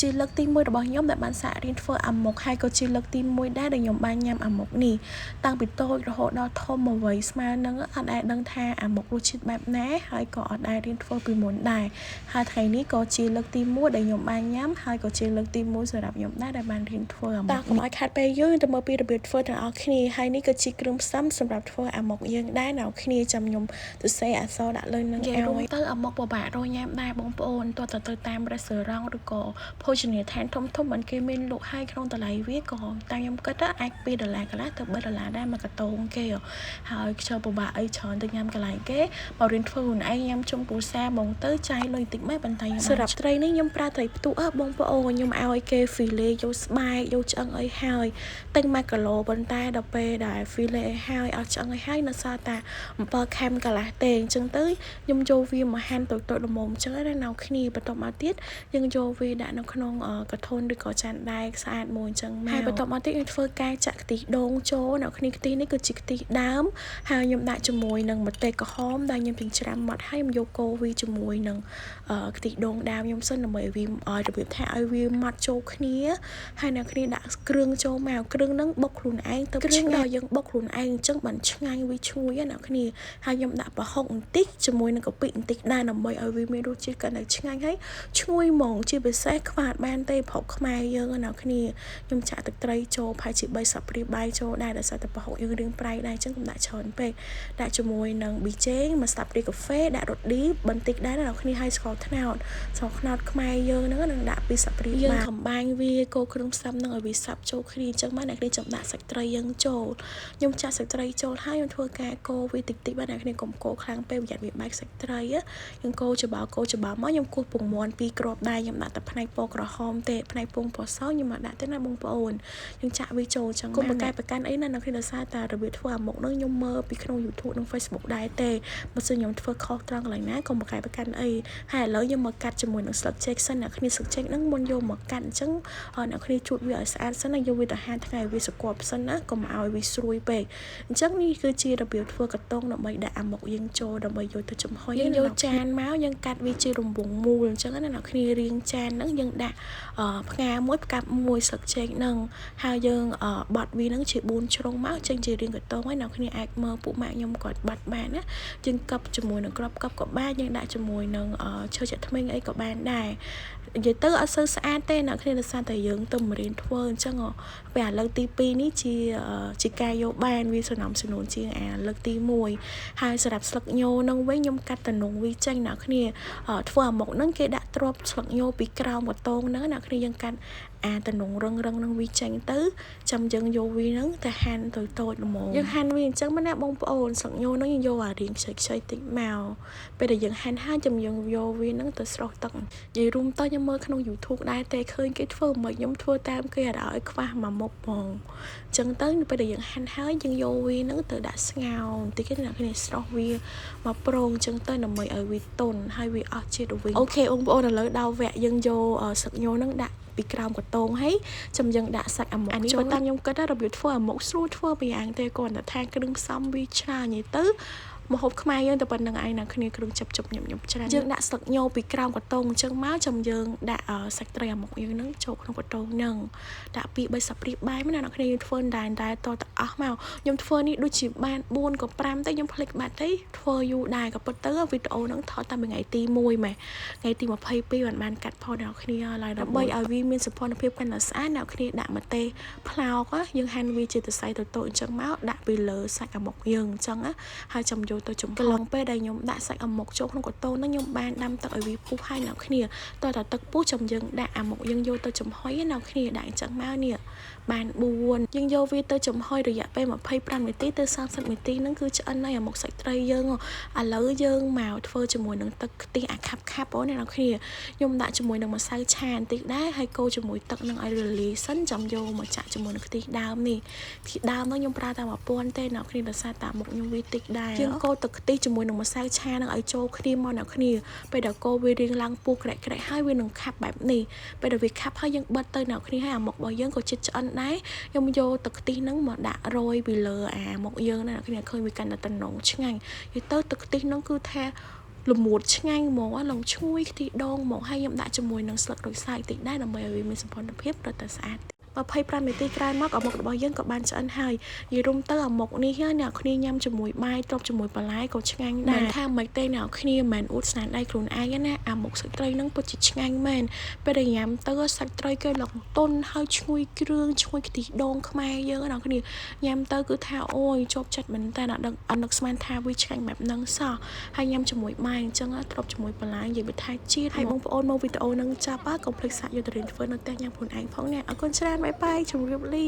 ជាលើកទី1របស់ខ្ញុំដែលបានសាករៀនធ្វើអាម៉ុកហើយក៏ជាលើកទី1ដែរដែលខ្ញុំបានញ៉ាំអាម៉ុកនេះតាំងពីតូចរហូតដល់ធំមកវ័យស្មើនឹងអត់ដែលដឹងថាអាម៉ុករសជាតិបែបណាហើយក៏អត់ដែលរៀនធ្វើពីមុនដែរហើយថ្ងៃនេះក៏ជាលើកទី1ដែលខ្ញុំបានញ៉ាំហើយក៏ជាលើកទី1សម្រាប់ខ្ញុំដែរដែលបានរៀនធ្វើអាម៉ុកតាកុំឲ្យខាត់ពេលយូរទៅមើលពីរបៀបធ្វើទាំងអស់គ្នាហើយនេះក៏ជាគ្រឿងផ្សំសម្រាប់ធ្វើអាម៉ុកយើងដែរអ្នកគ្នាចាំខ្ញុំទៅសេអក្សរដាក់លើនឹងឲ្យទៅអាម៉ុកពិបាករកញ៉ាំដែរបងប្អូនតើទៅតាមរេស្តូរ៉ង់ឬក៏ភោជនីយដ្ឋានធំមិនគេមានលក់ហើយក្នុងតម្លៃវាក៏តាមខ្ញុំគិតអាច$2កន្លះទៅ$3ដែរមួយកតោងគេហើយខ្ញុំពិបាកអីច្រើនទៅញ៉ាំកន្លែងគេមករៀនធ្វើខ្លួនឯងញ៉ាំជុំគ្រួសារហ្មងទៅចាយលុយតិចម៉េចបន្តែសម្រាប់ត្រីនេះខ្ញុំប្រើត្រីផ្ទុះបងប្អូនខ្ញុំឲ្យគេហ្វីលេយកស្បែកយកឆ្អឹងអីហើយទិញ1គីឡូប៉ុន្តែដល់ពេលដែលហ្វីលេអីហើយអស់ឆ្អឹងអីហើយនៅសល់តែ7ខាំកន្លះទេអញ្ចឹងទៅខ្ញុំយកវាមកហាន់តូចៗល្មមអញ្ចឹងណានៅគ្នាបន្ទាប់មកទៀតយើងយកវាដាក់នៅក្នុងកធុនឬក៏ចានដែកស្អាតមួយអញ្ចឹងមកហើយបន្ទាប់មកទៀតខ្ញុំធ្វើការចាក់ខ្ទិះដូងចូលនៅគ្នាខ្ទិះនេះគឺជាខ្ទិះដើមហើយខ្ញុំដាក់ជាមួយនឹងម្ទេសក្រហមដែលខ្ញុំចិញ្ច្រាំម៉ត់ហើយខ្ញុំយកកូរវាជាមួយនឹងខ្ទិះដូងដើមខ្ញុំសិនដើម្បីឲ្យវាឲ្យរបៀបថាឲ្យវាម៉ត់ចូលគ្នាហើយនៅគ្នាដាក់គ្រឿងចូលមកគ្រឿងហ្នឹងបុកខ្លួនឯងទៅគ្រឿងដល់យើងបុកខ្លួនឯងអញ្ចឹងបានឆ្ងាញ់វាឈ្ងុយណាគ្នាហើយខ្ញុំដាក់ប្រហុកបន្តិចជាមួយនឹងកាពិបន្តិចដែរដើម្បីឲ្យវាមានរសជាតិកាន់តែឆ្ងាញ់ហើយឈ្ងុយហ្មងជាពិសេសខ្វះបានទេប្រហុកខ្មែរយើងណាគ្នាខ្ញុំចាក់ទឹកត្រីចូលប្រហែលជា3ស្លាបព្រាបាយចូលដែរដោយសារតែប្រហុកយើងរៀងប្រៃដែរអញ្ចឹងខ្ញុំដាក់ច្រើនពេកដាក់ជាមួយនឹងប៊ីចេង1ស្លាបព្រាកាហ្វេដាក់រ៉ូឌីបន្តិចដែរណាគ្នាហើយស្ករត្នោតខ្មែរយើងហ្នឹងនឹងដាក់2ស្លាបព្រាបាយយើងកំបាញ់វាកូរគ្រឿងផ្សំហ្នឹងឲ្យវាសាប់ចូលគ្នាអញ្ចឹងមកអ្នកគ្នាចាំដាក់សាច់ត្រីយើងចូលខ្ញុំចាក់សាច់ត្រីចូលហើយខ្ញុំធ្វើការកូរវាតិចៗបាទអ្នកគ្នាកុំកូរខ្លាំងពេកប្រយ័ត្នវាបែកសាច់ត្រីយើងកូរច្របល់មកខ្ញុំគោះពងមាន់2គ្រាប់ដែរខ្ញុំដាក់តែផ្នែកពណ៌ក្រហមទេផ្នែកពងពណ៌សខ្ញុំមកដាក់ទេណាបងប្អូនខ្ញុំចាក់វាចូលអញ្ចឹងកុំប្រកែកប្រកាន់អីណាអ្នកគ្នាដោយសារតែរបៀបធ្វើអាម៉ុកហ្នឹងខ្ញុំមើលពីក្នុង YouTube និង Facebook ដែរទេបើសិនខ្ញុំធ្វើខុសត្រង់កន្លែងណាកុំប្រកែកប្រកាន់អីហើយឥឡូវខ្ញុំមកកាត់ជាមួយនឹងស្លឹកចេកសិនអ្នកគ្នាស្លឹកចេកហ្នឹងមុនយកមកកាត់អញ្ចឹងអ្នកគ្នាជូតវាឲ្យស្អាតសិនណាយកវាទៅហាលថ្ងៃវាសកប់សិនណាកុំឲ្យវាស្រួយពេកអញ្ចឹងនេះគឺជារបៀបធ្វើកាតុងដើម្បីដាក់អាម៉ុកយើងចូលដើម្បីយកទៅចំហុយយើងយកចានមកយើងកាត់វាជារង្វង់មូលអញ្ចឹងណាអ្នកគ្នារៀងចានហ្នឹងយើងដាក់ផ្កាមួយផ្កាប់មួយស្លឹកចេកហ្នឹងហើយយើងបត់វាហ្នឹងជា4ជ្រុងមកចេញជារៀងកាតុងហើយអ្នកគ្នាអាចមើលពួកម៉ាក់ខ្ញុំគាត់បាត់បានណាយើងកាប់ជាមួយនឹងក្របកាប់ក៏បានយើងដាក់ជាមួយនឹងឈើចាក់ធ្មេញអីក៏បានដែរនិយាយទៅអត់សូវស្អាតទេអ្នកគ្នាដោយសារតែយើងទៅមករៀនធ្វើអញ្ចឹងពេលឥឡូវទី2នេះជាការយកបានវាសំណុំសំនួនជាងលើកទី1ហើយសម្រាប់ស្លឹកញូនឹងវិញខ្ញុំកាត់តំណងវាចេញអ្នកគ្នាធ្វើអាម៉ុកហ្នឹងគេដាក់ទ្រាប់ស្លឹកញូពីក្រោមកតងហ្នឹងអ្នកគ្នាយើងកាត់តំណងរឹងនឹងវាចេញទៅចាំយើងយកវាហ្នឹងទៅហាន់តូចល្មមយើងហាន់វាអញ្ចឹងណាបងប្អូនស្លឹកញូហ្នឹងយើងយករៀងខ្ចីតិចមកពេលដែលយើងហាន់ហើយចាំយើងយកវាហ្នឹងទៅស្រោះទឹកនិយាយរួមទៅខ្ញុំមើលក្នុង YouTube ដែរទេឃើញគេធ្វើមិនខ្ញុំធ្វើតាមគេអត់ឲ្យខ្វះមួយមុខហ្មងអញ្ចឹងទៅពេលដែលយើងហាន់ហើយយើងយកវាហ្នឹងទៅដាក់ស្ងោរបន្តិចអ្នកគ្នាស្រោះវាមកប្រងអញ្ចឹងទៅដើម្បីឲ្យវាទន់ហើយវាអស់ជាតិវិញអូខេបងប្អូនឥឡូវដល់វគ្គយើងយកស្លឹកញូហ្នឹងដាក់ពីក្រោមកតងហើយចាំយើងដាក់សាច់អាម៉ុកអានេះបើតាមខ្ញុំគិតថារបៀបធ្វើអាម៉ុកស្រួលធ្វើពីយ៉ាងទេគ្រាន់តែថាគ្រឿងផ្សំវាច្រើននិយាយទៅម្ហូបខ្មែរយើងតែប៉ុណ្្នឹងឯងណាគ្នាគ្រឿងជប់ញ៉ាំច្រើនយើងដាក់ស្លឹកញូពីក្រោមកតងអញ្ចឹងមកចាំយើងដាក់សាច់ត្រីអាម៉ុកយើងហ្នឹងចូលក្នុងកតងហ្នឹងដាក់2-3ស្លាបព្រាបាយមកណាអ្នកគ្នាយើងធ្វើតែតទៅអស់មកខ្ញុំធ្វើនេះដូចជាបាន4ក៏5ទៅខ្ញុំភ្លេចបាត់ទៅធ្វើយូរដែរក៏ប៉ុន្តែវីដេអូហ្នឹងថតតែថ្ងៃទី1ម៉ែថ្ងៃទី22បានកាត់ផុសអ្នកគ្នាឡើយដើម្បីឲ្យវាមានសោភ័ណភាពកាន់តែស្អាតអ្នកគ្នាដាក់ម្ទេសផ្លោកយើងហាន់វាជាសរសៃតូចអញ្ចឹងមកដាក់ពីលើសាច់អាម៉ុកយើងអញ្ចឹងហើយចាំយកទៅចំកន្លងពេលដែលខ្ញុំដាក់សាច់អាម៉ុកចូលក្នុងកតូនហ្នឹងខ្ញុំបានដាំទឹកឲ្យវាពុះហើយអ្នកគ្នាតើទឹកពុះចាំយើងដាក់អាម៉ុកយើងយកទៅចំហុយអ្នកគ្នាដាក់អញ្ចឹងមកនេះបាន4យើងយកវាទៅចំហុយរយៈពេល25នាទីទៅ30នាទីហ្នឹងគឺឆ្អិនហើយអាម៉ុកសាច់ត្រីយើងឥឡូវយើងមកធ្វើជាមួយនឹងទឹកខ្ទិះអាខាប់អូនអ្នកគ្នាខ្ញុំដាក់ជាមួយនឹងម្សៅឆាបន្តិចដែរហើយកូរជាមួយទឹកនឹងឲ្យរលាយសិនចាំយកមកចាក់ជាមួយនឹងខ្ទិះដើមនេះខ្ទិះដើមហ្នឹងខ្ញុំប្រើតែ1000ទេអ្នកគ្នាដោយសារតែមុខខ្ញុំវាតិចដែរយើងកូរទឹកខ្ទិះជាមួយនឹងម្សៅឆានឹងឲ្យចូលគ្នាមកអ្នកគ្នាពេលដែលកូរវារៀងឡើងពុះក្រែកហើយវានឹងខាប់បែបនេះពេលដែលវាខាប់ហើយយើងបិទទៅអ្នកគ្នាហើយអាមុខរបស់យើងក៏ជិតឆ្អិនដែរខ្ញុំយកទឹកខ្ទិះហ្នឹងមកដាក់រោយពីលើអាមុខយើងណាអ្នកគ្នាឃើញវាកាន់តែតំណងឆ្ងាញ់និយាយទៅទឹកខ្ទិះហ្នឹងគឺថា លមួតឆ្ងាញ់ហ្មងឡើងឈ្ងុយខ្ទិះដូងហ្មងហើយខ្ញុំដាក់ជាមួយនឹងស្លឹកក្រូចសើចតិចដែរដើម្បីឲ្យវាមានសម្ផស្សភាពរត់តែស្អាត25នាទីក្រោយមកអាម៉ុករបស់យើងក៏បានឆ្អិនហើយនិយាយរួមទៅអាម៉ុកនេះអ្នកគ្នាញ៉ាំជាមួយបាយទ្របជាមួយបន្លែក៏ឆ្ងាញ់ដែរថាមិនទេអ្នកគ្នាមិនមែនអួតស្នាដៃខ្លួនឯងណាអាម៉ុកសាច់ត្រីនឹងពិតជាឆ្ងាញ់មែនពេលដែលញ៉ាំទៅសាច់ត្រីគេឡើងទន់ហើយឈ្ងុយគ្រឿងឈ្ងុយខ្ទិះដូងខ្មែរយើងអ្នកគ្នាញ៉ាំទៅគឺថាអូយជាប់ចិត្តមែនតើអត់នឹកស្មានថាវាឆ្ងាញ់បែបហ្នឹងសោះហើយញ៉ាំជាមួយបាយអញ្ចឹងទ្របជាមួយបន្លែនិយាយថាជាតិហើយបងប្អូនមកវីដេអូនឹងចាប់កុំភ្លេចសាកយកទៅរៀនធ្វើនៅផ្ទះញ៉ាំខ្លួនឯងផងណាអរគុណច្រើនបាយបាយជម្រាបលា